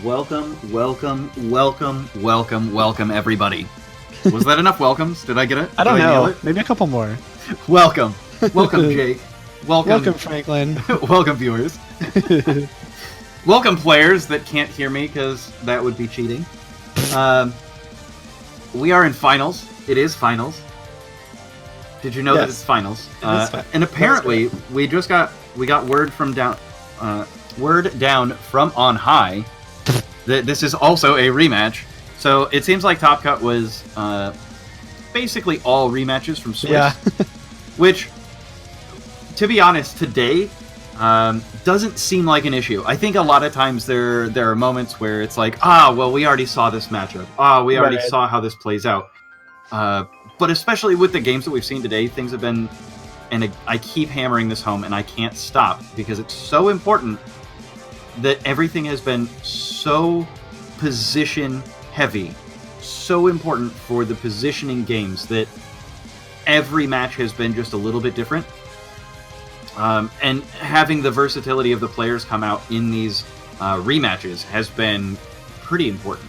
Welcome, everybody. Was that enough welcomes? Did I get it? I don't know. Maybe a couple more. Welcome, Jake. Welcome, Franklin. Welcome, viewers. Welcome, players that can't hear me because that would be cheating. We are in finals. It is finals. Did you know that it's finals? And apparently, we got word down from on high that this is also a rematch. So it seems like Top Cut was basically all rematches from Swiss. Yeah. Which, to be honest, today doesn't seem like an issue. I think a lot of times there are moments where it's like, well, we already saw this matchup. We already saw how this plays out. But especially with the games that we've seen today, things have been, and I keep hammering this home, and I can't stop because it's so important that everything has been so position heavy, so important for the positioning games that every match has been just a little bit different. And having the versatility of the players come out in these rematches has been pretty important.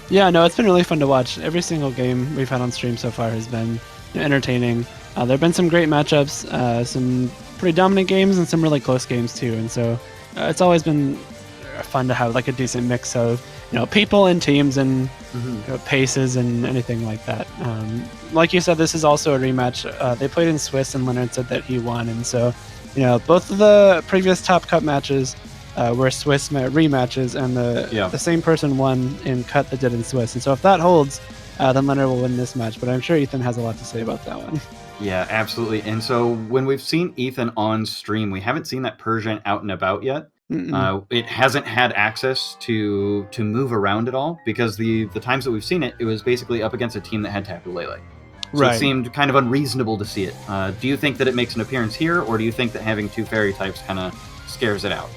Yeah, no, it's been really fun to watch. Every single game we've had on stream so far has been entertaining. There have been some great matchups, some pretty dominant games, and some really close games too. And so it's always been fun to have like a decent mix of people and teams and paces and anything like that. Like you said, this is also a rematch. They played in Swiss, and Leonard said that he won. And so both of the previous Top Cut matches were Swiss rematches, and the same person won in Cut that did in Swiss. And so if that holds, then Leonard will win this match. But I'm sure Ethan has a lot to say about that one. Yeah, absolutely. And so when we've seen Ethan on stream, we haven't seen that Persian out and about yet. It hasn't had access to move around at all because the times that we've seen it, it was basically up against a team that had Tapu Lele. So It seemed kind of unreasonable to see it. Do you think that it makes an appearance here, or do you think that having two fairy types kind of scares it out?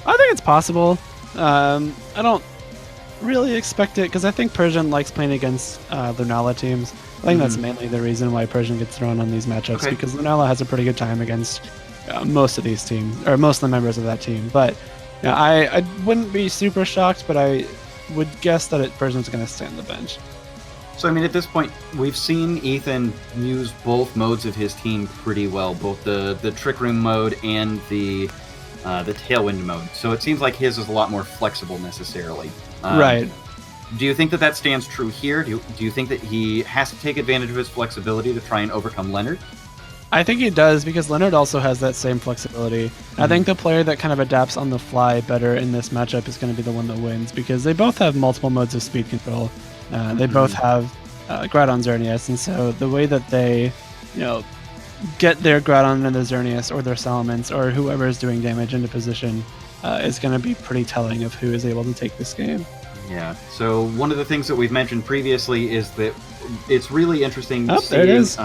I think it's possible. I don't really expect it because I think Persian likes playing against Lunala teams. I think that's mainly the reason why Persian gets thrown on these matchups, because Lunala has a pretty good time against most of these teams, or most of the members of that team. But I wouldn't be super shocked, but I would guess that Persian's going to stay on the bench. So, I mean, at this point, we've seen Ethan use both modes of his team pretty well, both the Trick Room mode and the Tailwind mode. So it seems like his is a lot more flexible necessarily. Right. Do you think that stands true here? Do you think that he has to take advantage of his flexibility to try and overcome Leonard? I think he does, because Leonard also has that same flexibility. I think the player that kind of adapts on the fly better in this matchup is going to be the one that wins, because they both have multiple modes of speed control. They both have Groudon Xerneas, and so the way that they, get their Groudon and their Xerneas or their Salamence or whoever is doing damage into position is going to be pretty telling of who is able to take this game. Yeah, so one of the things that we've mentioned previously is that it's really interesting to see there it is.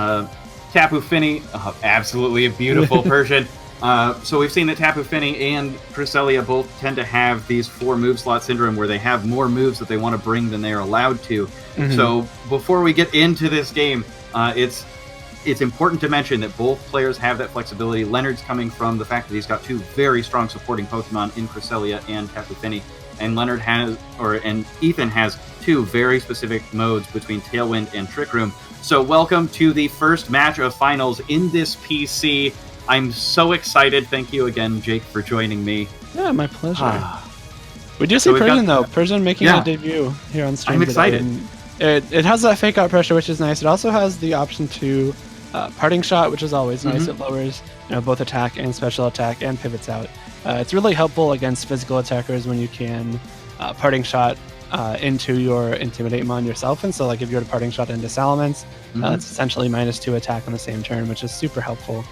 Tapu Fini, absolutely a beautiful Persian. So we've seen that Tapu Fini and Cresselia both tend to have these 4 move slot syndrome where they have more moves that they want to bring than they are allowed to. So before we get into this game, it's important to mention that both players have that flexibility. Leonard's coming from the fact that he's got 2 very strong supporting Pokemon in Cresselia and Tapu Fini. And Ethan has 2 very specific modes between Tailwind and Trick Room. So welcome to the first match of finals in this PC. I'm so excited. Thank you again, Jake, for joining me. Yeah, my pleasure. We do see Persian, though. Persian making a debut here on stream. I'm excited. It has that fake out pressure, which is nice. It also has the option to parting shot, which is always nice. It lowers both attack and special attack and pivots out. It's really helpful against physical attackers when you can parting shot into your Intimidate Mon yourself. And so like if you're to parting shot into Salamence, it's essentially -2 attack on the same turn, which is super helpful.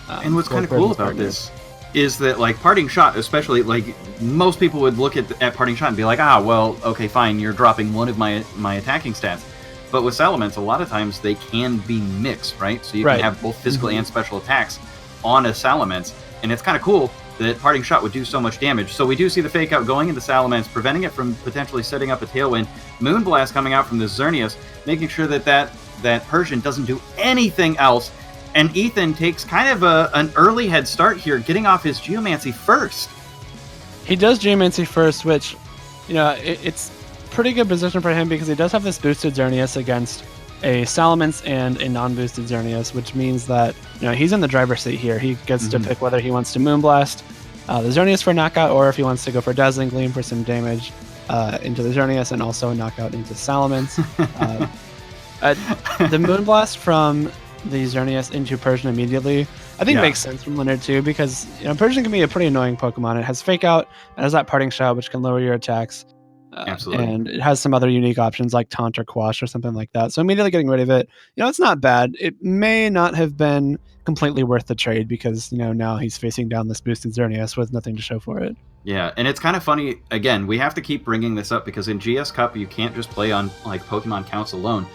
And what's kind of cool about this is that like parting shot, especially like most people would look at parting shot and be like, well, okay, fine, you're dropping one of my attacking stats. But with Salamence, a lot of times they can be mixed, right? So you can have both physical and special attacks on a Salamence, and it's kind of cool that parting shot would do so much damage. So we do see the fake out going into Salamence, preventing it from potentially setting up a Tailwind. Moonblast coming out from the Xerneas, making sure that Persian doesn't do anything else. And Ethan takes kind of an early head start here, getting off his Geomancy first. He does Geomancy first, which it's pretty good position for him because he does have this boosted Xerneas against a Salamence and a non-boosted Xerneas, which means that he's in the driver's seat here. He gets to pick whether he wants to Moonblast the Xerneas for knockout, or if he wants to go for Dazzling Gleam for some damage into the Xerneas and also knockout into Salamence. The Moonblast from the Xerneas into Persian immediately, I think makes sense from Leonard too, because Persian can be a pretty annoying Pokemon. It has Fake Out, it has that Parting Shot, which can lower your attacks. Absolutely. And it has some other unique options like Taunt or Quash or something like that. So immediately getting rid of it, it's not bad. It may not have been completely worth the trade because, now he's facing down this boosted Xerneas with nothing to show for it. Yeah, and it's kind of funny. Again, we have to keep bringing this up because in GS Cup, you can't just play on like Pokemon counts alone.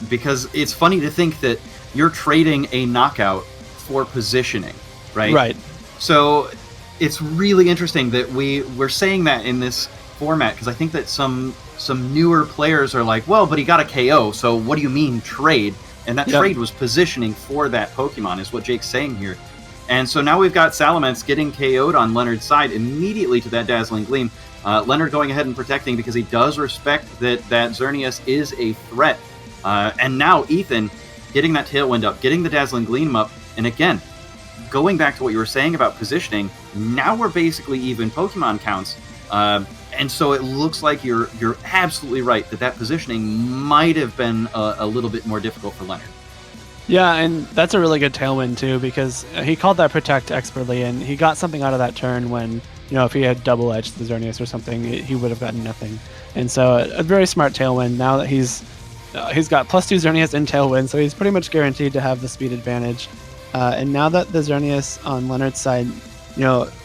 Because it's funny to think that you're trading a knockout for positioning, right? Right. So it's really interesting that we're saying that in this format, because I think that some newer players are like, well, but he got a KO, so what do you mean trade? And that trade was positioning for that Pokemon, is what Jake's saying here. And so now we've got Salamence getting KO'd on Leonard's side immediately to that Dazzling Gleam. Leonard going ahead and protecting because he does respect that Xerneas is a threat. And now Ethan getting that Tailwind up, getting the Dazzling Gleam up, and again, going back to what you were saying about positioning, now we're basically even Pokemon counts. And so it looks like you're absolutely right that positioning might have been a little bit more difficult for Leonard. Yeah, and that's a really good Tailwind too, because he called that Protect expertly, and he got something out of that turn when, if he had double edged the Xerneas or something, he would have gotten nothing. And so a very smart Tailwind. Now that he's got +2 Xerneas in Tailwind, so he's pretty much guaranteed to have the speed advantage. And now that the Xerneas on Leonard's side,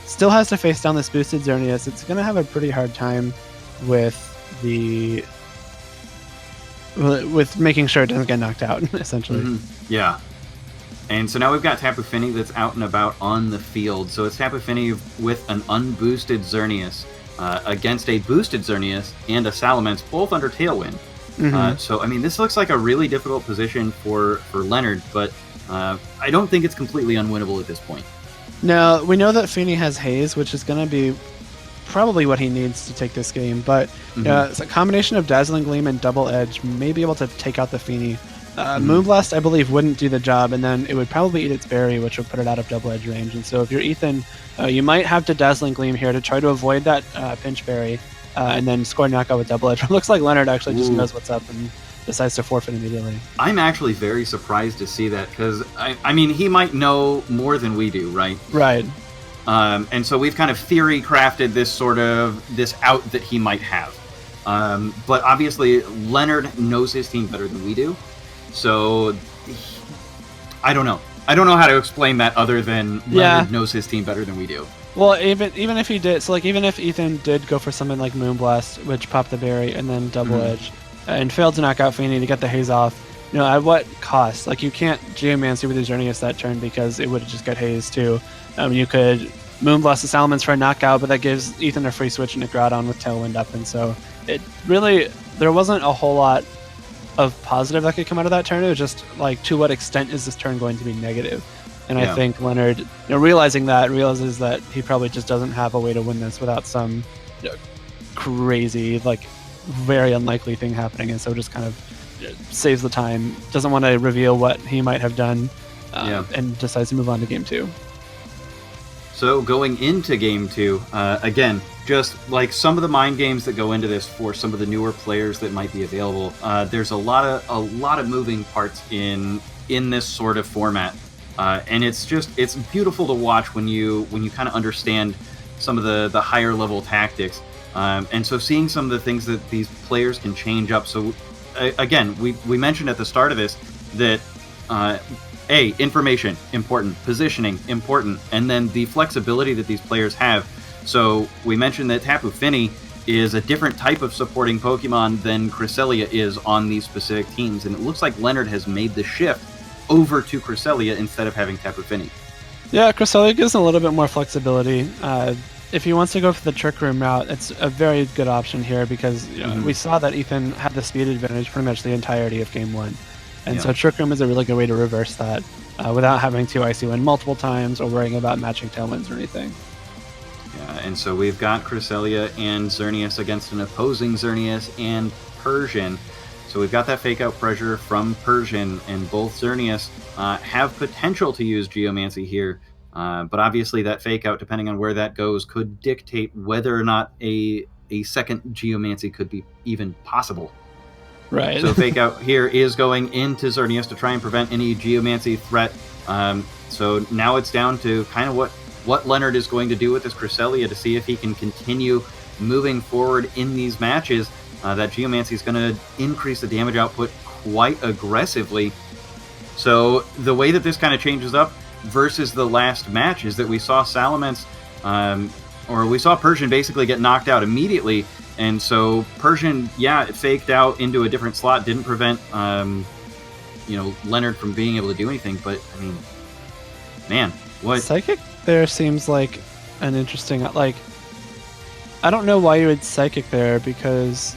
still has to face down this boosted Xerneas, it's going to have a pretty hard time with making sure it doesn't get knocked out, essentially. Yeah. And so now we've got Tapu Fini that's out and about on the field. So it's Tapu Fini with an unboosted Xerneas against a boosted Xerneas and a Salamence, both under Tailwind. So, I mean, this looks like a really difficult position for Leonard, but I don't think it's completely unwinnable at this point. No, we know that Fini has Haze, which is going to be probably what he needs to take this game, but it's a combination of Dazzling Gleam and Double Edge may be able to take out the Fini. Moonblast, I believe, wouldn't do the job, and then it would probably eat its berry, which would put it out of Double Edge range. And so if you're Ethan, you might have to Dazzling Gleam here to try to avoid that pinch berry, and then score knockout with Double Edge. It looks like Leonard actually just knows what's up and decides to forfeit immediately. I'm actually very surprised to see that, because, I mean, he might know more than we do, right? Right. And so we've kind of theory crafted this out that he might have. But obviously, Leonard knows his team better than we do. So, I don't know. I don't know how to explain that other than Leonard knows his team better than we do. Well, even if he did, so like even if Ethan did go for something like Moonblast, which popped the berry, and then Double Edge, and failed to knock out Fini to get the Haze off, at what cost? Like, you can't Geomancy with his Xerneas that turn because it would just get Haze too. You could Moonblast the Salamence for a knockout, but that gives Ethan a free switch into Groudon with Tailwind up, and so it really, there wasn't a whole lot of positive that could come out of that turn. It was just like, to what extent is this turn going to be negative? And I think Leonard, realizes that he probably just doesn't have a way to win this without some crazy, like, very unlikely thing happening, and so just kind of saves the time, doesn't want to reveal what he might have done, and decides to move on to game 2. So going into game 2, again, just like some of the mind games that go into this for some of the newer players that might be available, there's a lot of moving parts in this sort of format, and it's beautiful to watch when you kind of understand some of the higher level tactics, and so seeing some of the things that these players can change up. So again, we mentioned at the start of this that information important, positioning important, and then the flexibility that these players have. So we mentioned that Tapu Fini is a different type of supporting Pokemon than Cresselia is on these specific teams, and it looks like Leonard has made the shift over to Cresselia instead of having Tapu Fini. Yeah, Cresselia gives a little bit more flexibility. If he wants to go for the Trick Room route, it's a very good option here because we saw that Ethan had the speed advantage pretty much the entirety of Game 1. And so Trick Room is a really good way to reverse that without having to Icy Wind multiple times or worrying about matching Tailwinds or anything. Yeah, And so we've got Cresselia and Xerneas against an opposing Xerneas and Persian. So we've got that fake out pressure from Persian, and both Xerneas have potential to use Geomancy here. But obviously that fake out, depending on where that goes, could dictate whether or not a second Geomancy could be even possible. Right. So fake out here is going into Xerneas to try and prevent any Geomancy threat. So now it's down to kind of what Leonard is going to do with this Cresselia to see if he can continue moving forward in these matches. That Geomancy is going to increase the damage output quite aggressively. So the way that this kind of changes up versus the last match is that we saw Salamence, or we saw Persian basically get knocked out immediately. And so Persian, it faked out into a different slot, didn't prevent, Leonard from being able to do anything. But, I mean, man, what? Psychic there seems like an interesting, I don't know why you would Psychic there, because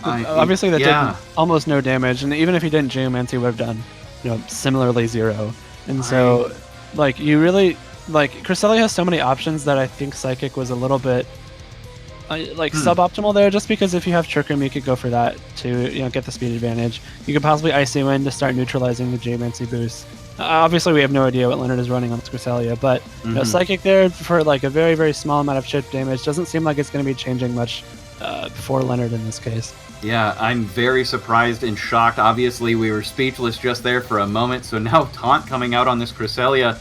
obviously that did almost no damage. And even if he didn't Geomancy, he would have done, similarly 0. And so, you really, Cresselia has so many options that I think Psychic was a little bit suboptimal there, just because if you have Trick Room, you could go for that to get the speed advantage. You could possibly Icy Wind to start neutralizing the Geomancy boost. Obviously, we have no idea what Leonard is running on Cresselia, but Psychic there for a very, very small amount of chip damage doesn't seem like it's going to be changing much for Leonard in this case. Yeah, I'm very surprised and shocked. Obviously, we were speechless just there for a moment, so now Taunt coming out on this Cresselia,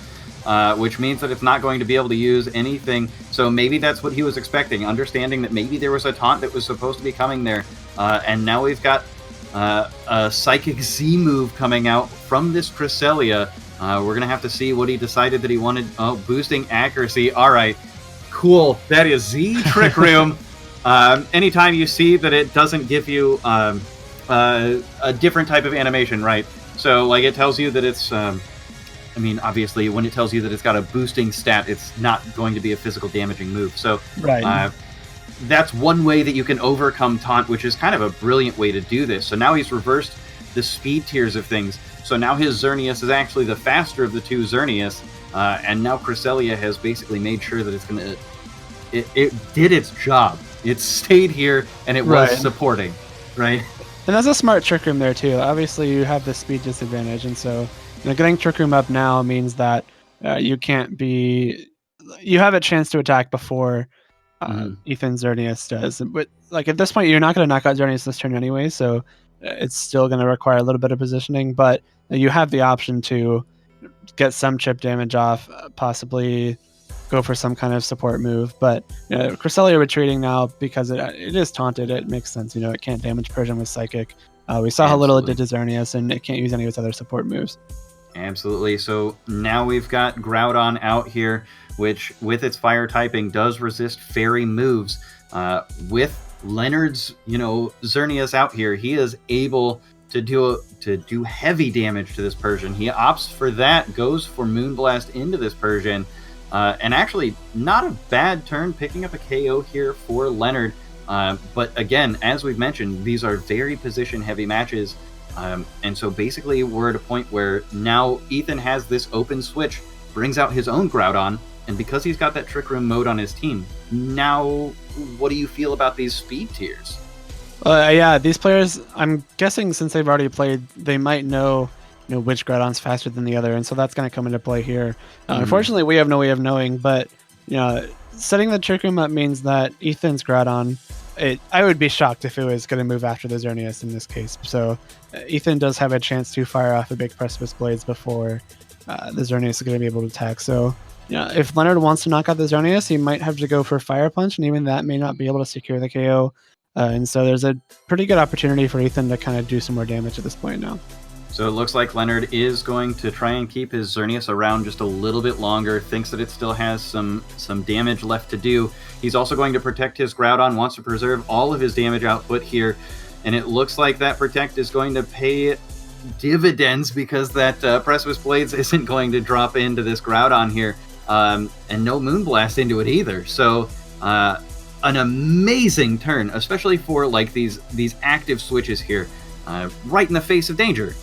which means that it's not going to be able to use anything. So maybe that's what he was expecting, understanding that maybe there was a taunt that was supposed to be coming there. And now we've got a Psychic Z move coming out from this Cresselia. We're going to have to see what he decided that he wanted. Oh, boosting accuracy. All right, cool. That is Z Trick Room. Anytime you see that it doesn't give you a different type of animation, right? So, it tells you that it's... obviously, when it tells you that it's got a boosting stat, it's not going to be a physical damaging move. So that's one way that you can overcome Taunt, which is kind of a brilliant way to do this. So now he's reversed the speed tiers of things. So now his Xerneas is actually the faster of the two Xerneas, and now Cresselia has basically made sure that it's going to... It did its job. It stayed here, and it was supporting, right? And that's a smart Trick Room there, too. Obviously, you have the speed disadvantage, and so... getting Trick Room up now means that you can't be... You have a chance to attack before Ethan Xerneas does. But at this point, you're not going to knock out Xerneas this turn anyway, so it's still going to require a little bit of positioning. But you have the option to get some chip damage off, possibly go for some kind of support move. But Cresselia retreating now because it is taunted. It makes sense. It can't damage Persian with Psychic. We saw how little it did to Xerneas, and it can't use any of its other support moves. Absolutely. So now we've got Groudon out here, which with its fire typing does resist fairy moves. With Leonard's, Xerneas out here, he is able to do heavy damage to this Persian. He opts for that, goes for Moonblast into this Persian, and actually not a bad turn picking up a KO here for Leonard. But again, as we've mentioned, these are very position-heavy matches. And so basically we're at a point where now Ethan has this open switch, brings out his own Groudon, and because he's got that Trick Room mode on his team, now what do you feel about these speed tiers? These players, I'm guessing since they've already played, they might know which Groudon's faster than the other, and so that's going to come into play here. Unfortunately, we have no way of knowing, but setting the Trick Room up means that Ethan's Groudon, I would be shocked if it was going to move after the Xerneas in this case. So Ethan does have a chance to fire off a big Precipice Blades before the Xerneas is going to be able to attack. So if Leonard wants to knock out the Xerneas, he might have to go for Fire Punch, and even that may not be able to secure the KO. And so there's a pretty good opportunity for Ethan to kind of do some more damage at this point now. So it looks like Leonard is going to try and keep his Xerneas around just a little bit longer, thinks that it still has some damage left to do. He's also going to protect his Groudon, wants to preserve all of his damage output here, and it looks like that Protect is going to pay dividends because that Precipice Blades isn't going to drop into this Groudon here, and no Moonblast into it either. So an amazing turn, especially for these active switches here, right in the face of danger.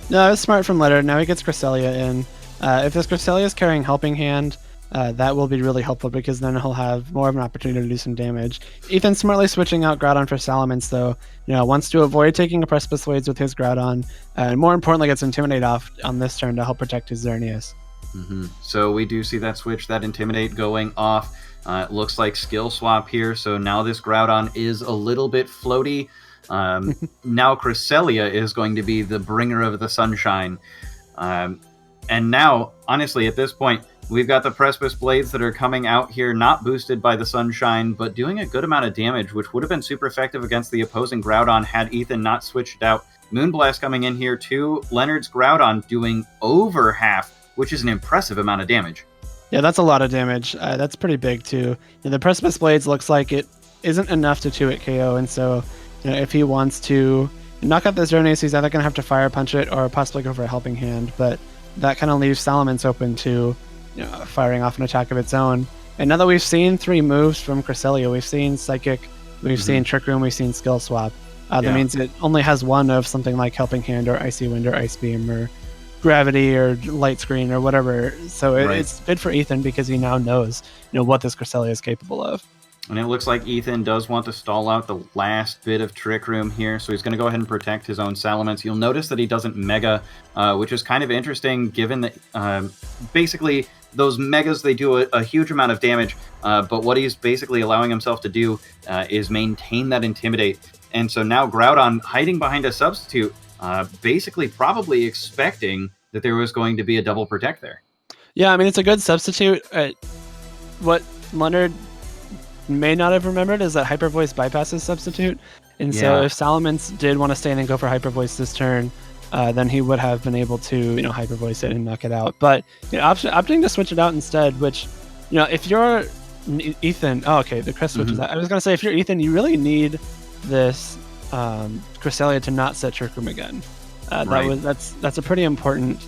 No, it's smart from Leonard. Now he gets Cresselia in. If this Cresselia is carrying Helping Hand, that will be really helpful because then he'll have more of an opportunity to do some damage. Ethan smartly switching out Groudon for Salamence, though, wants to avoid taking a Precipice Blades with his Groudon, and more importantly, gets Intimidate off on this turn to help protect his Xerneas. So we do see that switch, that Intimidate going off. It looks like skill swap here, so now this Groudon is a little bit floaty. Now Cresselia is going to be the bringer of the sunshine. And now, honestly, at this point, we've got the Precipice Blades that are coming out here, not boosted by the sunshine, but doing a good amount of damage, which would have been super effective against the opposing Groudon had Ethan not switched out. Moonblast coming in here too. Leonard's Groudon doing over half, which is an impressive amount of damage. Yeah, that's a lot of damage. That's pretty big too. The Precipice Blades looks like it isn't enough to 2-hit KO, and so if he wants to knock out this Xerneas, he's either going to have to Fire Punch it or possibly go for a Helping Hand, but that kind of leaves Salamence open to firing off an attack of its own. And now that we've seen 3 moves from Cresselia, we've seen Psychic, we've seen Trick Room, we've seen Skill Swap. That means it only has one of something like Helping Hand or Icy Wind or Ice Beam or Gravity or Light Screen or whatever. So it's good for Ethan because he now knows what this Cresselia is capable of. And it looks like Ethan does want to stall out the last bit of Trick Room here, so he's going to go ahead and protect his own Salamence. You'll notice that he doesn't Mega, which is kind of interesting given that basically those Megas, they do a huge amount of damage, but what he's basically allowing himself to do is maintain that Intimidate. And so now Groudon hiding behind a Substitute, basically probably expecting that there was going to be a double Protect there. Yeah, I mean, it's a good substitute. What Leonard may not have remembered is that Hyper Voice bypasses Substitute, and so if Salamence did want to stay in and go for Hyper Voice this turn, then he would have been able to Hyper Voice it and knock it out. But opting to switch it out instead, which if you're Ethan, the Crest switches out. I was gonna say if you're Ethan, you really need this Cresselia to not set Trick Room again. That's a pretty important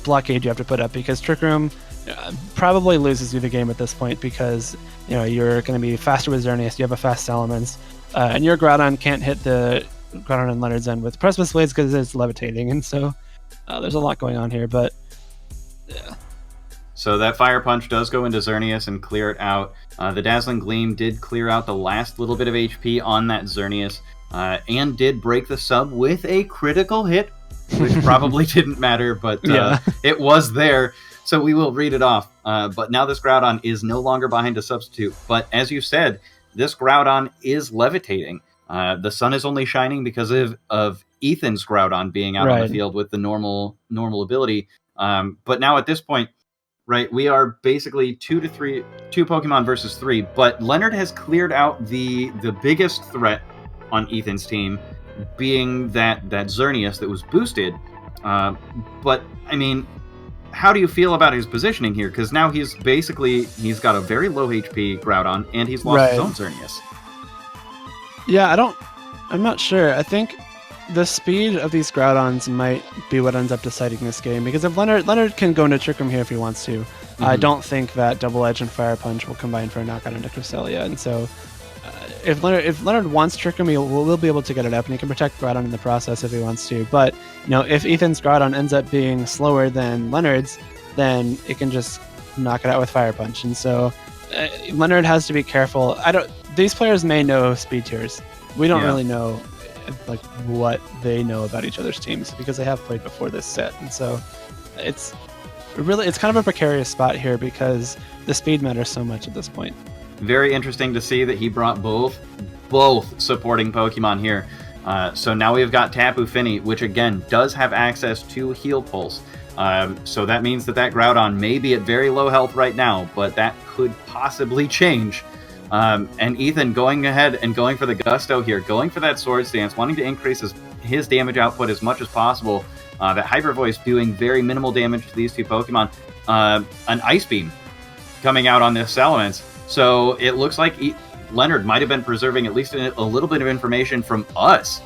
blockade you have to put up because Trick Room probably loses you the game at this point because you're going to be faster with Xerneas, you have a fast Salamence, and your Groudon can't hit the Groudon and Leonard's end with Precipice Blades because it's levitating, and so there's a lot going on here, but yeah. So that Fire Punch does go into Xerneas and clear it out. The Dazzling Gleam did clear out the last little bit of HP on that Xerneas, and did break the sub with a critical hit, which probably didn't matter, but it was there. So we will read it off. But now this Groudon is no longer behind a Substitute. But as you said, this Groudon is levitating. The sun is only shining because of Ethan's Groudon being out on the field with the normal ability. But now at this point, we are basically 2 Pokemon versus 3. But Leonard has cleared out the biggest threat on Ethan's team, being that Xerneas that was boosted. But I mean, how do you feel about his positioning here? Because now he's got a very low HP Groudon, and he's lost his own Xerneas. Yeah, I'm not sure. I think the speed of these Groudons might be what ends up deciding this game, because if Leonard can go into Trick Room here if he wants to, I don't think that Double Edge and Fire Punch will combine for a knockout into Cresselia, and so if Leonard wants Trick Room, we'll be able to get it up, and he can protect Groudon in the process if he wants to. But if Ethan's Groudon ends up being slower than Leonard's, then it can just knock it out with Fire Punch. And so Leonard has to be careful. These players may know speed tiers. We don't really know what they know about each other's teams because they have played before this set, and so it's kind of a precarious spot here because the speed matters so much at this point. Very interesting to see that he brought both supporting Pokemon here. So now we've got Tapu Fini, which again does have access to Heal Pulse. So that means that Groudon may be at very low health right now, but that could possibly change. And Ethan going ahead and going for the Gusto here, going for that Swords Dance, wanting to increase his damage output as much as possible. That Hyper Voice doing very minimal damage to these two Pokemon. An Ice Beam coming out on this Salamence. So it looks like Leonard might have been preserving at least a little bit of information from us,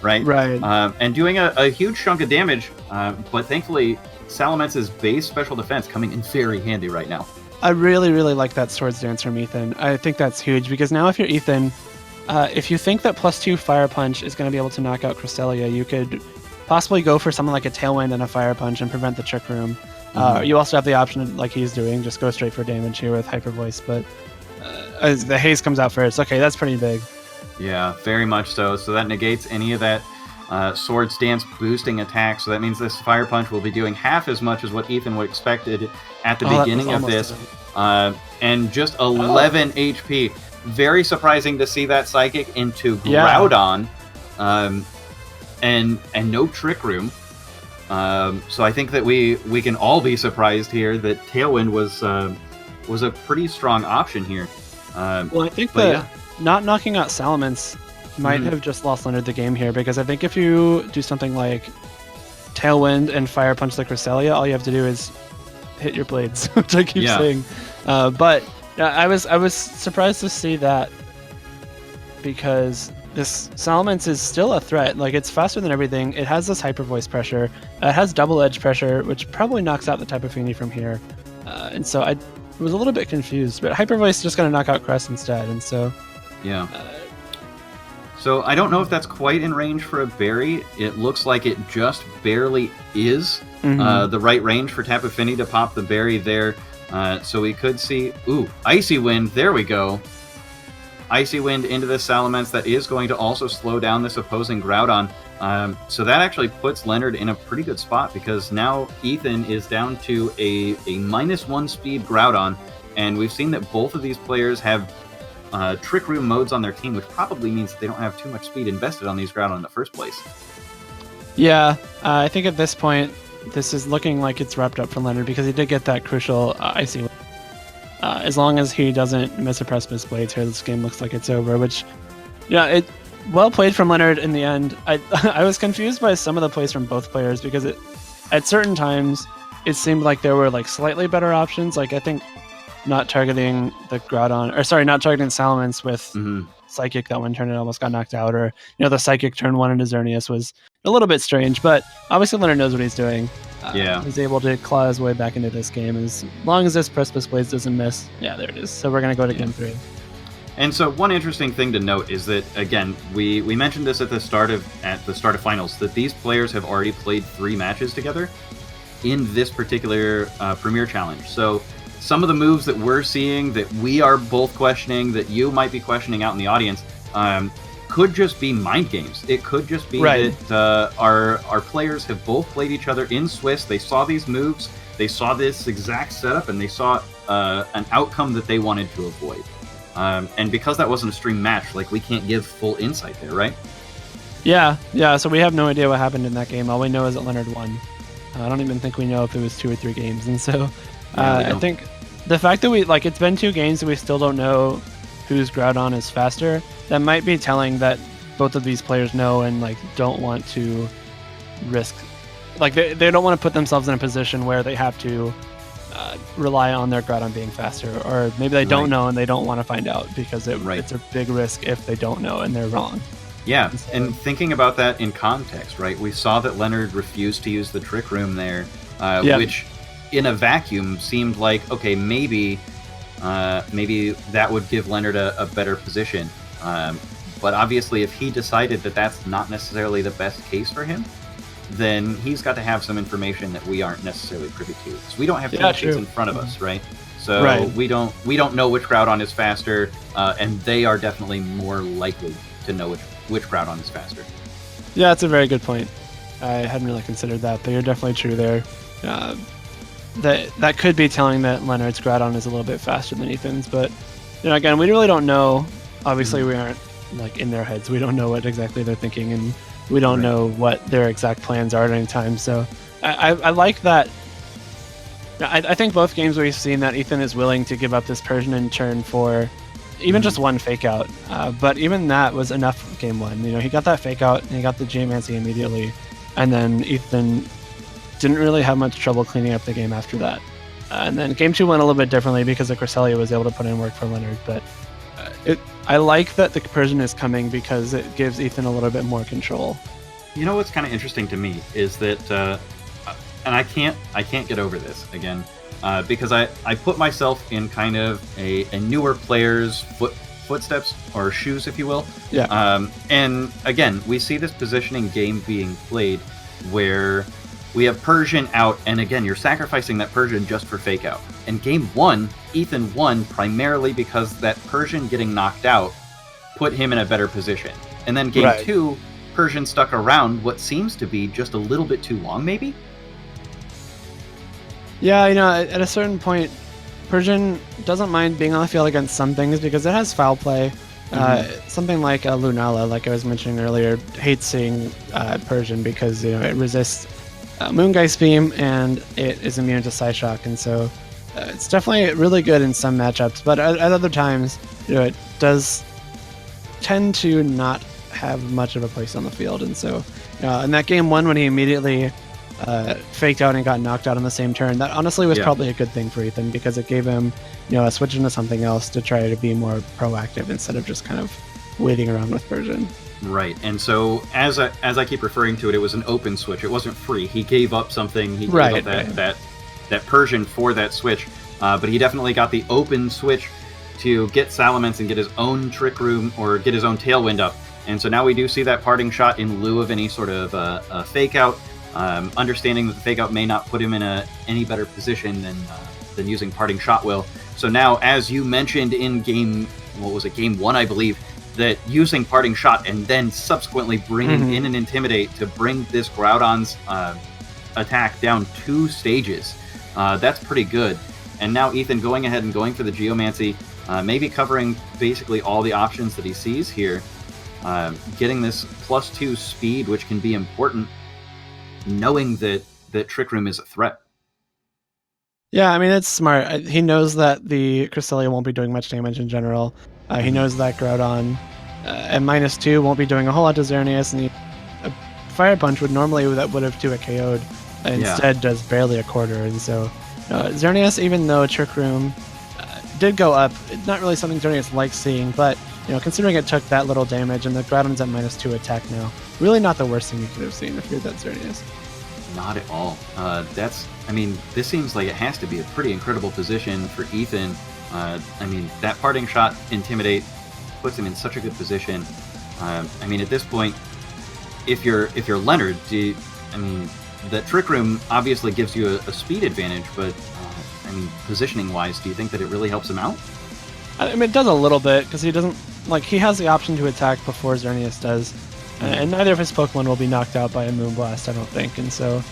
right? Right. And doing a huge chunk of damage, but thankfully Salamence's base special defense coming in very handy right now. I really, really like that Swords Dance from Ethan. I think that's huge because now if you're Ethan, if you think that +2 Fire Punch is going to be able to knock out Cresselia, you could possibly go for something like a Tailwind and a Fire Punch and prevent the Trick Room. You also have the option, like he's doing, just go straight for damage here with Hyper Voice, but as the haze comes out first, okay, that's pretty big. Yeah, very much so. So that negates any of that Swords Dance boosting attack. So that means this Fire Punch will be doing half as much as what Ethan would expected at the beginning of this. And just 11 HP. Very surprising to see that Psychic into Groudon. And no Trick Room. So I think that we can all be surprised here that Tailwind was a pretty strong option here. Well, I think that not knocking out Salamence might have just lost Leonard the game here, because I think if you do something like Tailwind and Fire Punch the Cresselia, all you have to do is hit your blades, which I keep saying. But I was surprised to see that, because this Salamence is still a threat. Like, it's faster than everything. It has this Hyper Voice pressure. It has Double Edge pressure, which probably knocks out the Tapu Fini from here. And so I was a little bit confused, but Hyper Voice is just going to knock out Cress instead, and so... Yeah. So I don't know if that's quite in range for a berry. It looks like it just barely is the right range for Tapu Fini to pop the berry there. So we could see... Ooh, Icy Wind. There we go. Icy Wind into the Salamence. That is going to also slow down this opposing Groudon. So that actually puts Leonard in a pretty good spot, because now Ethan is down to a -1 speed Groudon. And we've seen that both of these players have Trick Room modes on their team, which probably means that they don't have too much speed invested on these Groudon in the first place. Yeah, I think at this point, this is looking like it's wrapped up for Leonard, because he did get that crucial Icy Wind. As long as he doesn't miss a Precipice Blades here, this game looks like it's over, which, it well played from Leonard in the end. I was confused by some of the plays from both players, because at certain times, it seemed like there were like slightly better options. Like, I think not targeting the Groudon, or sorry, not targeting Salamence with Psychic that one turn, it almost got knocked out, or the Psychic turn one into Xerneas was a little bit strange, but obviously Leonard knows what he's doing. He's able to claw his way back into this game. As long as this Precipice Blades doesn't miss, there it is. So we're going to go to game 3. And so one interesting thing to note is that, again, we mentioned this at the start of finals, that these players have already played 3 matches together in this particular Premier Challenge. So some of the moves that we're seeing, that we are both questioning, that you might be questioning out in the audience, could just be mind games. It could just be that our players have both played each other in Swiss. They saw these moves, they saw this exact setup, and they saw an outcome that they wanted to avoid. And because that wasn't a stream match, like, we can't give full insight there, right? Yeah. So we have no idea what happened in that game. All we know is that Leonard won. I don't even think we know if it was 2 or 3 games. And so I think the fact that it's been 2 games and we still don't know whose Groudon is faster, that might be telling that both of these players know and don't want to risk, they don't want to put themselves in a position where they have to rely on their Groudon being faster, or maybe they don't know and they don't want to find out, because it's a big risk if they don't know and they're wrong. Yeah, and thinking about that in context, right? We saw that Leonard refused to use the Trick Room there, which in a vacuum seemed like, okay, maybe that would give Leonard a better position. But obviously, if he decided that that's not necessarily the best case for him, then he's got to have some information that we aren't necessarily privy to. Because we don't have team sheets in front of us, right? So we don't know which Groudon is faster, and they are definitely more likely to know which Groudon is faster. Yeah, that's a very good point. I hadn't really considered that, but you're definitely true there. That could be telling that Leonard's Groudon is a little bit faster than Ethan's, but again, we really don't know. Obviously, we aren't in their heads. We don't know what exactly they're thinking, and we don't know what their exact plans are at any time. So I like that. I think both games we've seen that Ethan is willing to give up this Persian in turn for even just one fake out. But even that was enough for game 1. He got that fake out and he got the Geomancy immediately, and then Ethan didn't really have much trouble cleaning up the game after that. And then game 2 went a little bit differently, because the Cresselia was able to put in work for Leonard. But I like that the Persian is coming, because it gives Ethan a little bit more control. What's kind of interesting to me is that, and I can't get over this again, because I put myself in kind of a newer player's footsteps, or shoes, if you will. Yeah. And again, we see this positioning game being played where we have Persian out, and again, you're sacrificing that Persian just for Fake Out. And game 1, Ethan won primarily because that Persian getting knocked out put him in a better position. And then game 2, Persian stuck around what seems to be just a little bit too long, maybe? Yeah, at a certain point, Persian doesn't mind being on the field against some things because it has foul play. Something like a Lunala, like I was mentioning earlier, hates seeing Persian because it resists Moongeist Beam and it is immune to Psyshock, and so it's definitely really good in some matchups. But at other times, it does tend to not have much of a place on the field, and so in that game 1 when he immediately faked out and got knocked out on the same turn, that honestly was probably a good thing for Ethan because it gave him a switch into something else to try to be more proactive instead of just kind of waiting around with Persian. Right, and so as I keep referring to it, it was an open switch. It wasn't free. He gave up something. He gave up that Persian for that switch, but he definitely got the open switch to get Salamence and get his own Trick Room or get his own Tailwind up. And so now we do see that parting shot in lieu of any sort of a fake out. Understanding that the fake out may not put him in any better position than using parting shot will. So now, as you mentioned in game 1, I believe, that using parting shot and then subsequently bringing in an Intimidate to bring this Groudon's attack down 2 stages, that's pretty good. And now Ethan going ahead and going for the Geomancy, maybe covering basically all the options that he sees here, getting this +2 speed, which can be important, knowing that Trick Room is a threat. Yeah, I mean, it's smart. He knows that the Cresselia won't be doing much damage in general. He knows that Groudon at -2 won't be doing a whole lot to Xerneas, and a Fire Punch would have 2-hit KO'd. Instead does barely a quarter, and so Xerneas, even though Trick Room did go up, it's not really something Xerneas likes seeing, but considering it took that little damage and the Groudon's at -2 attack now, really not the worst thing you could have seen if you're that Xerneas. Not at all. This seems like it has to be a pretty incredible position for Ethan. That parting shot Intimidate puts him in such a good position. At this point, if you're Leonard, the Trick Room obviously gives you a speed advantage, but positioning wise, do you think that it really helps him out? It does a little bit because he has the option to attack before Xerneas does. And neither of his Pokemon will be knocked out by a Moonblast, I don't think. And so,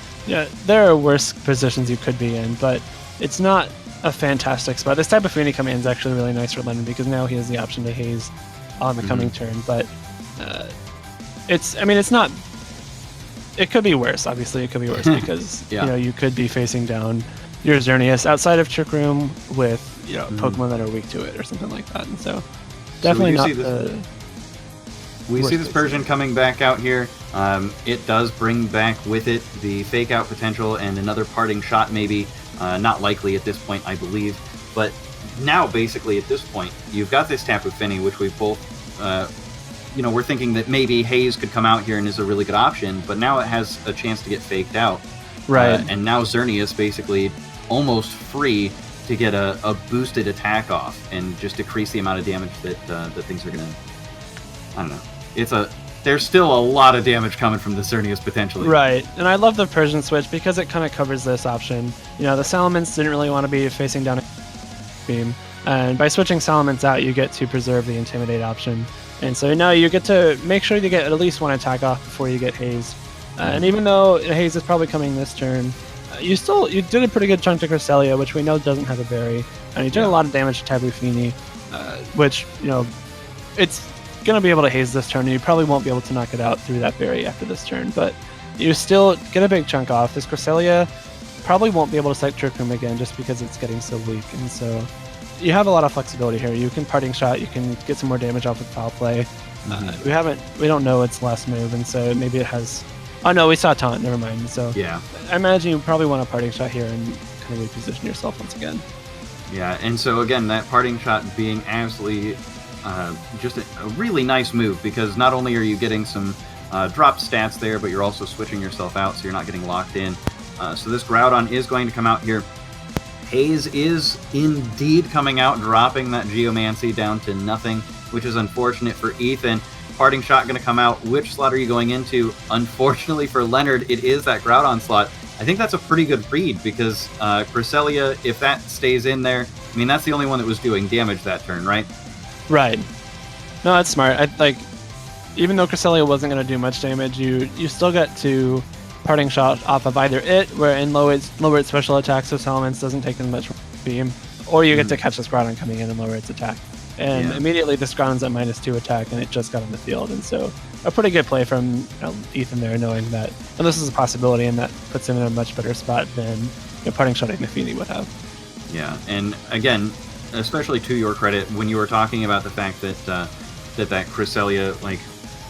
there are worse positions you could be in, but it's not a fantastic spot. This type of Fini command is actually really nice for Leonard because now he has the option to haze on the coming turn. But it's not. It could be worse. Obviously, it could be worse because you could be facing down your Xerneas outside of Trick Room with Pokemon that are weak to it or something like that. And so, definitely not the. We see this Persian coming back out here. It does bring back with it the fake out potential and another parting shot maybe. Not likely at this point, I believe. But now, basically, at this point, you've got this Tapu Fini, which we both, we're thinking that maybe Haze could come out here and is a really good option. But now it has a chance to get faked out. Right. And now Xerneas basically almost free to get a boosted attack off and just decrease the amount of damage that things are going to... I don't know. There's still a lot of damage coming from the Xerneas potentially. Right, and I love the Persian switch because it kind of covers this option. The Salamence didn't really want to be facing down a beam, and by switching Salamence out, you get to preserve the Intimidate option. And so now you get to make sure you get at least 1 attack off before you get Haze. And even though Haze is probably coming this turn, you did a pretty good chunk to Cresselia, which we know doesn't have a berry, and you did a lot of damage to Tapu Fini, which it's going to be able to haze this turn, and you probably won't be able to knock it out through that berry after this turn, but you still get a big chunk off. This Cresselia probably won't be able to set Trick Room again just because it's getting so weak, and so you have a lot of flexibility here. You can parting shot, you can get some more damage off with foul play. We don't know its last move, and so maybe it has... Oh no, we saw taunt, never mind. So yeah, I imagine you probably want a parting shot here and kind of reposition yourself once again. Yeah, and so again, that parting shot being absolutely just a really nice move, because not only are you getting some drop stats there, but you're also switching yourself out so you're not getting locked in. So this Groudon is going to come out here. Haze is indeed coming out, dropping that Geomancy down to nothing, which is unfortunate for Ethan. Parting shot going to come out. Which slot are you going into? Unfortunately for Leonard, it is that Groudon slot. I think that's a pretty good read because Cresselia, if that stays in there, I mean, that's the only one that was doing damage that turn, right? Right. No, that's smart. Even though Cresselia wasn't going to do much damage, you still get to parting shot off of either it, where in lower its special attack, so Salamence doesn't take as much beam, or you get to catch this Groudon coming in and lower its attack. And immediately this Groudon's at -2 attack, and it just got on the field. And so a pretty good play from Ethan there, knowing that, and this is a possibility, and that puts him in a much better spot than parting shotting the Fini would have. Yeah, and again, especially to your credit, when you were talking about the fact that that Cresselia, like,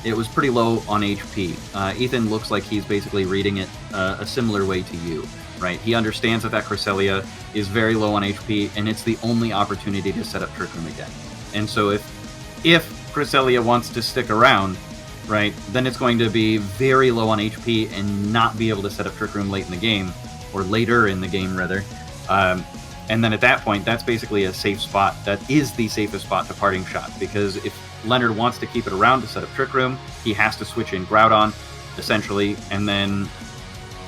it was pretty low on HP. Ethan looks like he's basically reading it a similar way to you, right? He understands that Cresselia is very low on HP, and it's the only opportunity to set up Trick Room again. And so if Cresselia wants to stick around, right, then it's going to be very low on HP and not be able to set up Trick Room late in the game, or later in the game, rather. And then at that point, that's basically a safe spot. That is the safest spot to parting shot, because if Leonard wants to keep it around to set up Trick Room, he has to switch in Groudon, essentially, and then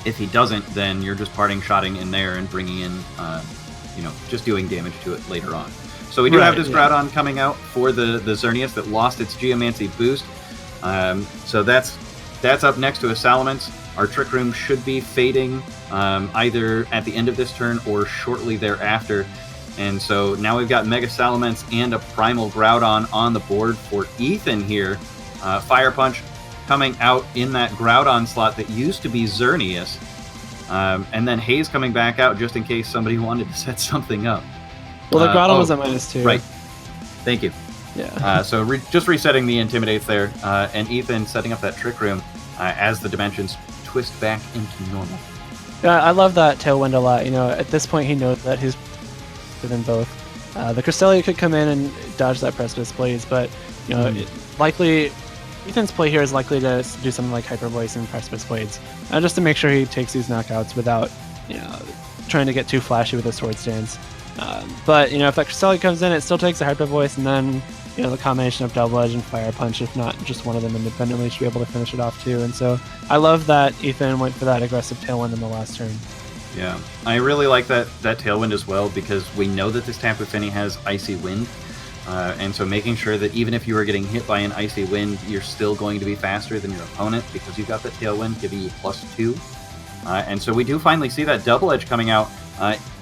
if he doesn't, then you're just parting shotting in there and bringing in, just doing damage to it later on. So we do have this Groudon coming out for the Xerneas that lost its Geomancy boost. So that's up next to a Salamence. Our Trick Room should be fading either at the end of this turn or shortly thereafter. And so now we've got Mega Salamence and a Primal Groudon on the board for Ethan here. Fire Punch coming out in that Groudon slot that used to be Xerneas. And then Haze coming back out just in case somebody wanted to set something up. Well, the Groudon was at -2. Right. Thank you. Yeah. So just resetting the Intimidates there, and Ethan setting up that Trick Room as the dimensions twist back into normal. Yeah, I love that Tailwind a lot. At this point, he knows that he's than both. The Cresselia could come in and dodge that Precipice Blades, but likely Ethan's play here is likely to do something like Hyper Voice and Precipice Blades, just to make sure he takes these knockouts without trying to get too flashy with his Sword Stance. But if that Cresselia comes in, it still takes a Hyper Voice, and then the combination of Double Edge and Fire Punch, if not just one of them independently, should be able to finish it off too. And so I love that Ethan went for that aggressive Tailwind in the last turn. Yeah, I really like that Tailwind as well, because we know that this Tapu Fini has Icy Wind, and so making sure that even if you are getting hit by an Icy Wind, you're still going to be faster than your opponent because you've got that Tailwind giving you +2. And so we do finally see that Double Edge coming out,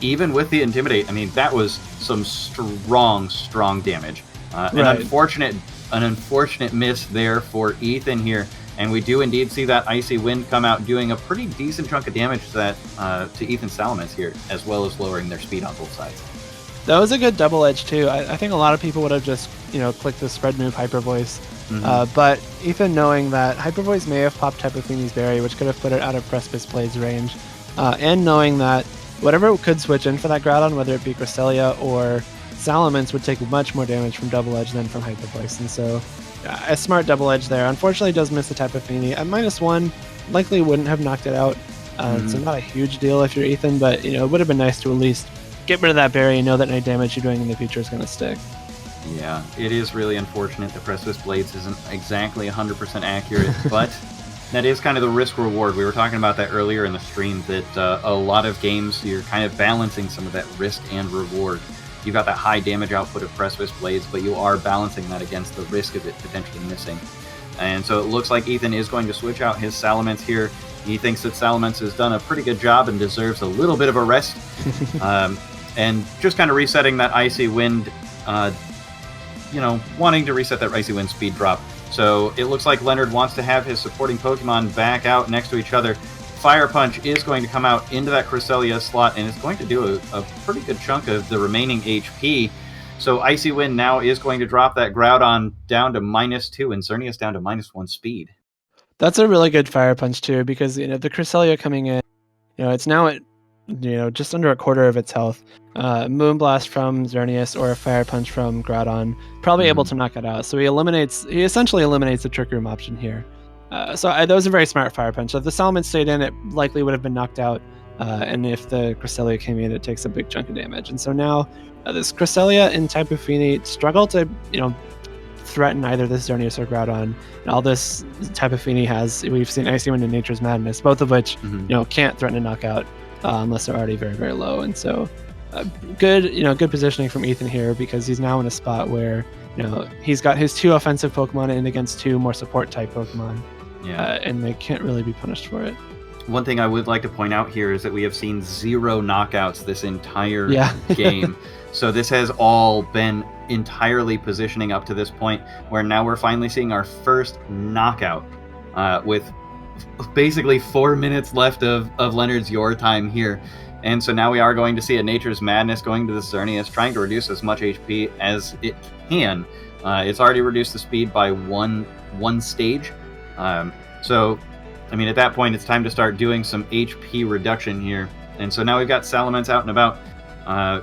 even with the Intimidate. I mean, that was some strong damage. An unfortunate miss there for Ethan here. And we do indeed see that Icy Wind come out doing a pretty decent chunk of damage to Ethan Salamence here, as well as lowering their speed on both sides. That was a good Double Edge too. I think a lot of people would have just clicked the spread move Hyper Voice, but Ethan, knowing that Hyper Voice may have popped Tapu Fini's Berry, which could have put it out of Precipice Blade's range, and knowing that whatever could switch in for that Groudon, whether it be Cresselia or Salamence, would take much more damage from Double Edge than from Hyper Voice, and so a smart Double Edge there. Unfortunately, does miss the Tapu Fini. At -1, likely wouldn't have knocked it out. So not a huge deal if you're Ethan, but it would have been nice to at least get rid of that Berry and know that any damage you're doing in the future is going to stick. Yeah, it is really unfortunate that Precipice Blades isn't exactly 100% accurate, but that is kind of the risk-reward. We were talking about that earlier in the stream, that a lot of games you're kind of balancing some of that risk and reward. You've got that high damage output of Precipice Blades, but you are balancing that against the risk of it potentially missing. And so it looks like Ethan is going to switch out his Salamence here. He thinks that Salamence has done a pretty good job and deserves a little bit of a rest. And just kind of resetting that Icy Wind, wanting to reset that Icy Wind speed drop. So it looks like Leonard wants to have his supporting Pokemon back out next to each other. Fire Punch is going to come out into that Cresselia slot, and it's going to do a pretty good chunk of the remaining HP. So Icy Wind now is going to drop that Groudon down to -2 and Xerneas down to -1 speed. That's a really good Fire Punch too, because the Cresselia coming in, it's now at just under a quarter of its health. Moonblast from Xerneas or a Fire Punch from Groudon, probably able to knock it out. So he essentially eliminates the Trick Room option here. So that was a very smart Fire Punch. If the Salamence stayed in, it likely would have been knocked out. And if the Cresselia came in, it takes a big chunk of damage. And so now this Cresselia and Tapu Fini struggle to, threaten either this Xerneas or Groudon. And all this Tapu Fini has, we've seen Icy Wind and Nature's Madness, both of which can't threaten to knock out unless they're already very, very low. And so good positioning from Ethan here, because he's now in a spot where he's got his 2 offensive Pokemon in against 2 more support type Pokemon. And they can't really be punished for it. One thing I would like to point out here is that we have seen 0 knockouts this entire game. So this has all been entirely positioning up to this point, where now we're finally seeing our first knockout with basically 4 minutes left of Leonard's Your Time here. And so now we are going to see a Nature's Madness going to the Xerneas, trying to reduce as much HP as it can. It's already reduced the speed by one stage. So, I mean, at that point, it's time to start doing some HP reduction here. And so now we've got Salamence out and about,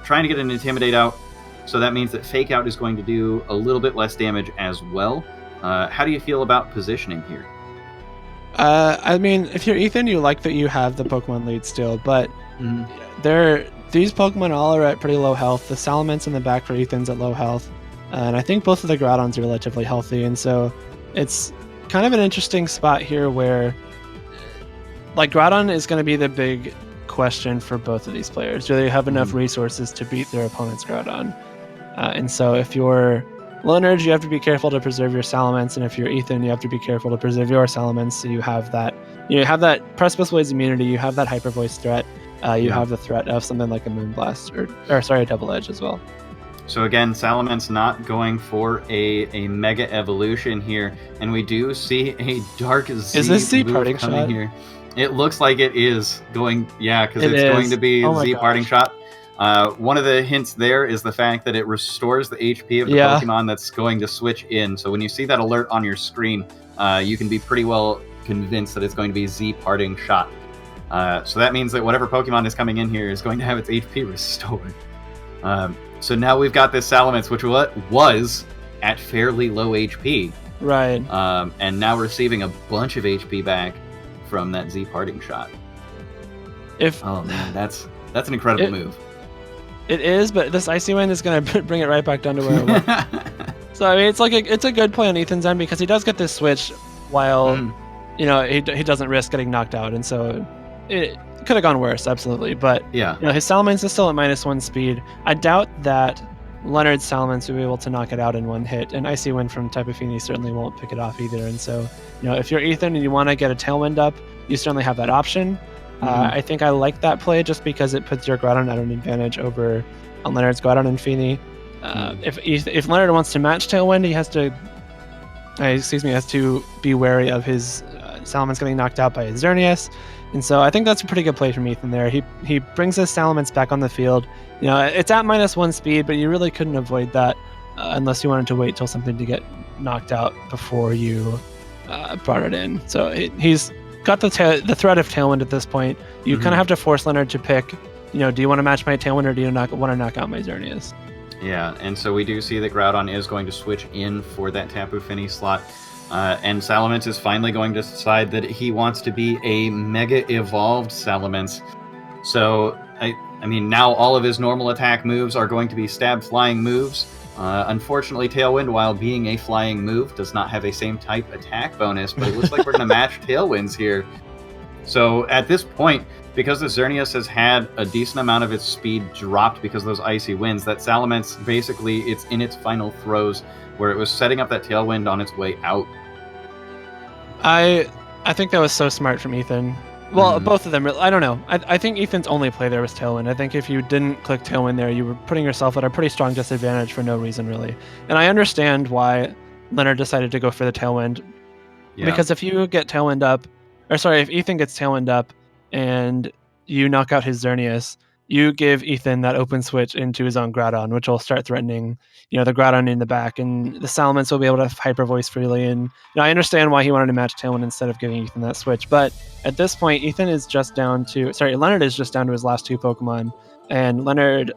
trying to get an Intimidate out. So that means that Fake Out is going to do a little bit less damage as well. How do you feel about positioning here? I mean, if you're Ethan, you like that you have the Pokemon lead still, but these Pokemon all are at pretty low health. The Salamence in the back for Ethan's at low health, and I think both of the Groudons are relatively healthy, and so it's kind of an interesting spot here where, like, Groudon is going to be the big question for both of these players. Do they have enough resources to beat their opponent's Groudon? And so if you're Leonard, you have to be careful to preserve your Salamence, and if you're Ethan, you have to be careful to preserve your Salamence, so you have that Precipice Blade's immunity, you have that Hyper Voice threat, you have the threat of something like a Moonblast, or a Double Edge as well. So again, Salamence not going for a Mega Evolution here, and we do see a Dark Z Is this Z move Parting coming Shot? here. It looks like it is going, because it's going to be Z Parting Shot. One of the hints there is the fact that it restores the HP of the Pokemon that's going to switch in. So when you see that alert on your screen, you can be pretty well convinced that it's going to be Z Parting Shot. So that means that whatever Pokemon is coming in here is going to have its HP restored. So now we've got this Salamence, which was at fairly low HP. Right. And now receiving a bunch of HP back from that Z Parting Shot. Oh man, that's an incredible move. It is, but this Icy Wind is going to bring it right back down to where it was. So I mean, it's a good play on Ethan's end, because he does get this switch while he doesn't risk getting knocked out, and so it could have gone worse, absolutely. But his Salamence is still at -1 speed. I doubt that Leonard's Salamence will be able to knock it out in one hit, and Icy Wind from Tapu Fini certainly won't pick it off either. And so, if you're Ethan and you want to get a Tailwind up, you certainly have that option. I think I like that play just because it puts your Groudon at an advantage over Leonard's Groudon and Fini. If Leonard wants to match Tailwind, he has to be wary of his Salamence getting knocked out by his Xerneas. And so I think that's a pretty good play from Ethan there. He brings his Salamence back on the field. It's at -1 speed, but you really couldn't avoid that unless you wanted to wait till something to get knocked out before you brought it in. So he's got the threat of Tailwind at this point. You kind of have to force Leonard to pick, do you want to match my Tailwind or do you want to knock out my Xerneas? Yeah, and so we do see that Groudon is going to switch in for that Tapu Fini slot. And Salamence is finally going to decide that he wants to be a Mega Evolved Salamence. So, I mean, now all of his normal attack moves are going to be stab flying moves. Unfortunately, Tailwind, while being a flying move, does not have a same type attack bonus, but it looks like we're going to match Tailwinds here. So at this point, because the Xerneas has had a decent amount of its speed dropped because of those Icy Winds, that Salamence, basically, it's in its final throws, where it was setting up that Tailwind on its way out. I think that was so smart from Ethan. Well, both of them. I don't know. I think Ethan's only play there was Tailwind. I think if you didn't click Tailwind there, you were putting yourself at a pretty strong disadvantage for no reason, really. And I understand why Leonard decided to go for the Tailwind. Yeah. Because if you get Tailwind up, if Ethan gets Tailwind up and you knock out his Xerneas, you give Ethan that open switch into his own Groudon, which will start threatening, the Groudon in the back, and the Salamence will be able to Hyper Voice freely. And I understand why he wanted to match Tailwind instead of giving Ethan that switch. But at this point, Leonard is just down to his last 2 Pokemon, and Leonard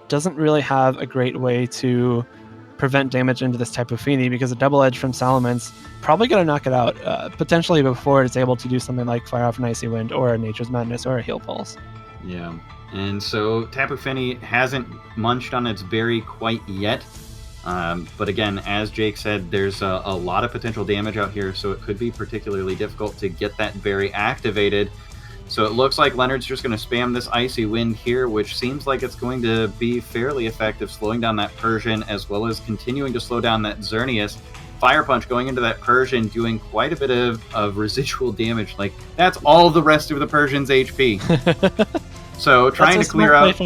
doesn't really have a great way to prevent damage into this Tapu Fini, because a Double Edge from Salamence probably going to knock it out, potentially before it's able to do something like fire off an Icy Wind or a Nature's Madness or a Heal Pulse. Yeah, and so Tapu Fini hasn't munched on its berry quite yet. But again, as Jake said, there's a lot of potential damage out here, so it could be particularly difficult to get that berry activated. So it looks like Leonard's just going to spam this Icy Wind here, which seems like it's going to be fairly effective, slowing down that Persian, as well as continuing to slow down that Xerneas. Fire Punch going into that Persian, doing quite a bit of residual damage. Like, that's all the rest of the Persian's HP. So trying to clear out...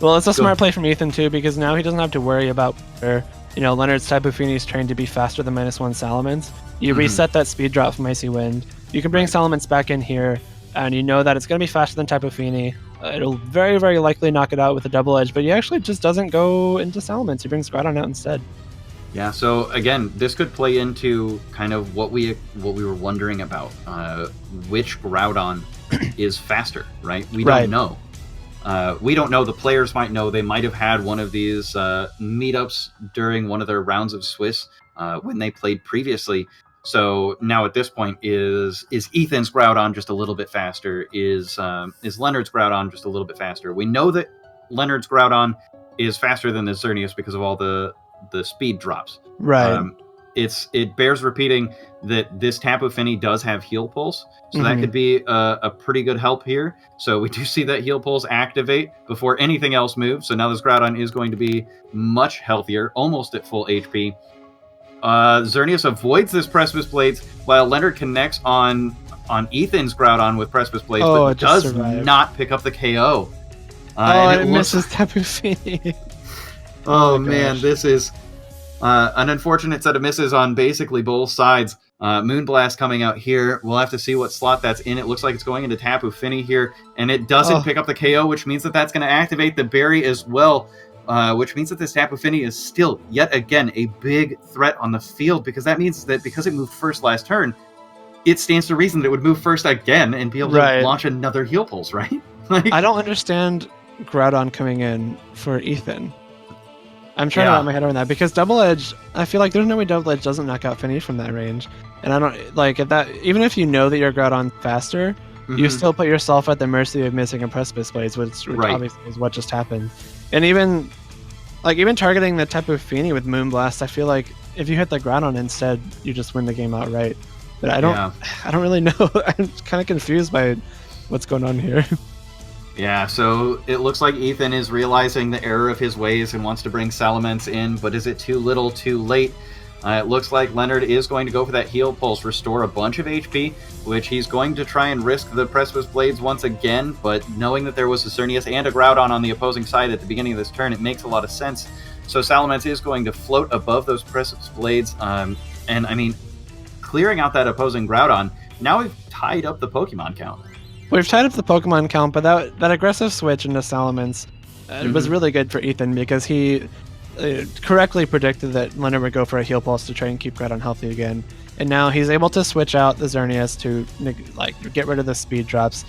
Well, it's a smart play from Ethan, too, because now he doesn't have to worry about where, Leonard's Tapu Fini is trained to be faster than -1 Salamence. You reset that speed drop from Icy Wind. You can bring Salamence back in here, and you know that it's going to be faster than Tapu Fini. It'll very, very likely knock it out with a double edge, but he actually just doesn't go into Salamence. He brings Groudon out instead. Yeah, so again, this could play into kind of what we were wondering about. Which Groudon is faster, right? We don't know. We don't know. The players might know. They might have had one of these meetups during one of their rounds of Swiss when they played previously. So now at this point, is Ethan's Groudon just a little bit faster? Is Leonard's Groudon just a little bit faster? We know that Leonard's Groudon is faster than the Xerneas because of all the speed drops. Right. It bears repeating that this Tapu Fini does have Heal Pulse, so that could be a pretty good help here. So we do see that Heal Pulse activate before anything else moves. So now this Groudon is going to be much healthier, almost at full HP. Xerneas avoids this Precipice Blades while Leonard connects on Ethan's Groudon with Precipice Blades, but does not pick up the KO. And it misses Tapu Fini. Oh man, this is an unfortunate set of misses on basically both sides. Moonblast coming out here. We'll have to see what slot that's in. It looks like it's going into Tapu Fini here, and it doesn't pick up the KO, which means that that's going to activate the berry as well. Which means that this Tapu Fini is still, yet again, a big threat on the field, because that means that because it moved first last turn, it stands to reason that it would move first again and be able to launch another Heal Pulse, right? I don't understand Groudon coming in for Ethan. I'm trying to wrap my head around that, because Double Edge, I feel like there's no way Double Edge doesn't knock out Fini from that range. And I don't, like, if that, even if you know that your Groudon faster, you still put yourself at the mercy of missing a Precipice Blades, which obviously is what just happened. And even targeting the Tapu Fini with Moonblast, I feel like if you hit the Groudon instead, you just win the game outright. But I don't really know. I'm kind of confused by what's going on here. Yeah, so it looks like Ethan is realizing the error of his ways and wants to bring Salamence in, but is it too little, too late? It looks like Leonard is going to go for that Heal Pulse, restore a bunch of HP, which he's going to try and risk the Precipice Blades once again, but knowing that there was a Xerneas and a Groudon on the opposing side at the beginning of this turn, it makes a lot of sense. So Salamence is going to float above those Precipice Blades, and I mean, clearing out that opposing Groudon, now we've tied up the Pokemon count. We've tied up the Pokemon count, but that aggressive switch into Salamence was really good for Ethan, because he correctly predicted that Leonard would go for a Heal Pulse to try and keep Groudon healthy again. And now he's able to switch out the Xerneas to get rid of the speed drops.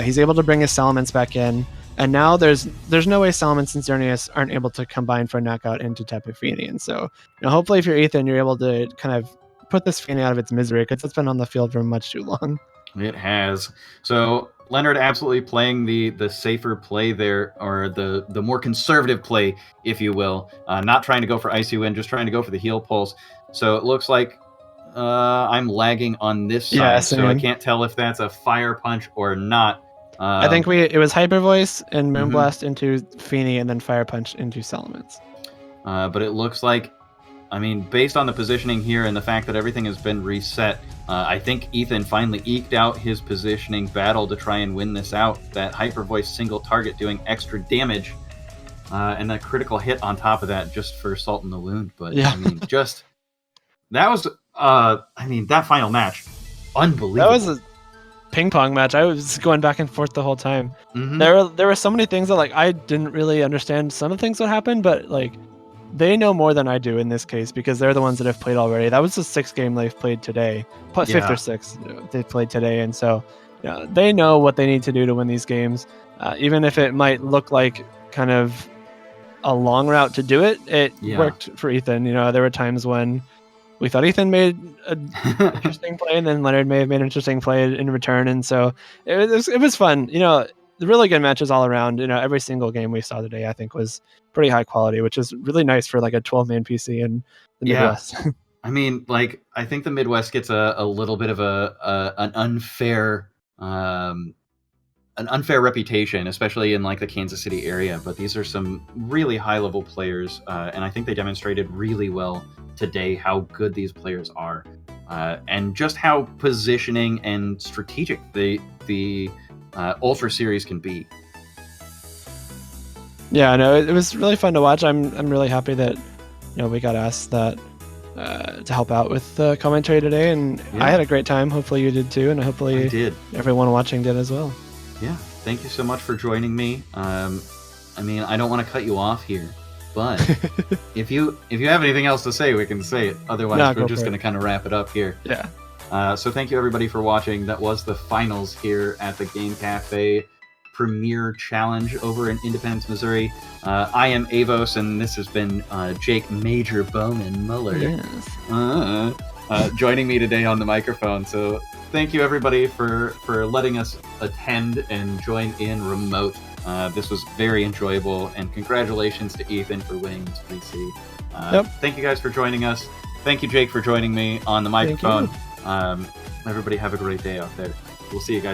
He's able to bring his Salamence back in. And now there's no way Salamence and Xerneas aren't able to combine for a knockout into Tapu Fini. And so hopefully if you're Ethan, you're able to kind of put this Fini out of its misery, because it's been on the field for much too long. It has. So Leonard absolutely playing the safer play there, or the more conservative play, if you will. Not trying to go for Icy Wind, just trying to go for the Heal Pulse. So it looks like I'm lagging on this side, so I can't tell if that's a Fire Punch or not. I think it was Hyper Voice and Moonblast into Fini, and then Fire Punch into Salamence. But it looks like, I mean, based on the positioning here and the fact that everything has been reset, I think Ethan finally eked out his positioning battle to try and win this out. That Hyper Voice single target doing extra damage, and a critical hit on top of that just for salt in the wound. But I mean, that was, that final match, unbelievable. That was a ping pong match. I was going back and forth the whole time. There were so many things that I didn't really understand some of the things that happened, but they know more than I do in this case, because they're the ones that have played already. That was the 6th game they've played today, fifth or 6th they've played today, and so they know what they need to do to win these games. Even if it might look like kind of a long route to do it, it worked for Ethan. There were times when we thought Ethan made an interesting play, and then Leonard may have made an interesting play in return, and so it was fun. really good matches all around. Every single game we saw today, I think, was pretty high quality, which is really nice for like a 12-man PC in the Midwest. I mean, like, I think the Midwest gets a little bit of an unfair reputation, especially in like the Kansas City area. But these are some really high-level players, and I think they demonstrated really well today how good these players are, and just how positioning and strategic the Ultra Series can be. Yeah, no, it was really fun to watch. I'm really happy that we got asked that to help out with the commentary today, and I had a great time. Hopefully you did too, and hopefully everyone watching did as well. Yeah, thank you so much for joining me. I mean, I don't want to cut you off here, but if you have anything else to say, we can say it. Otherwise, we're just going to kind of wrap it up here. Yeah. So thank you everybody for watching. That was the finals here at the Game Cafe Premier Challenge over in Independence, Missouri. I am Avos, and this has been Jake Major Bowman Muller. Yes. Joining me today on the microphone. So thank you everybody for letting us attend and join in remote. This was very enjoyable, and congratulations to Ethan for winning this PC. Thank you guys for joining us. Thank you, Jake, for joining me on the microphone. Everybody have a great day out there. We'll see you guys.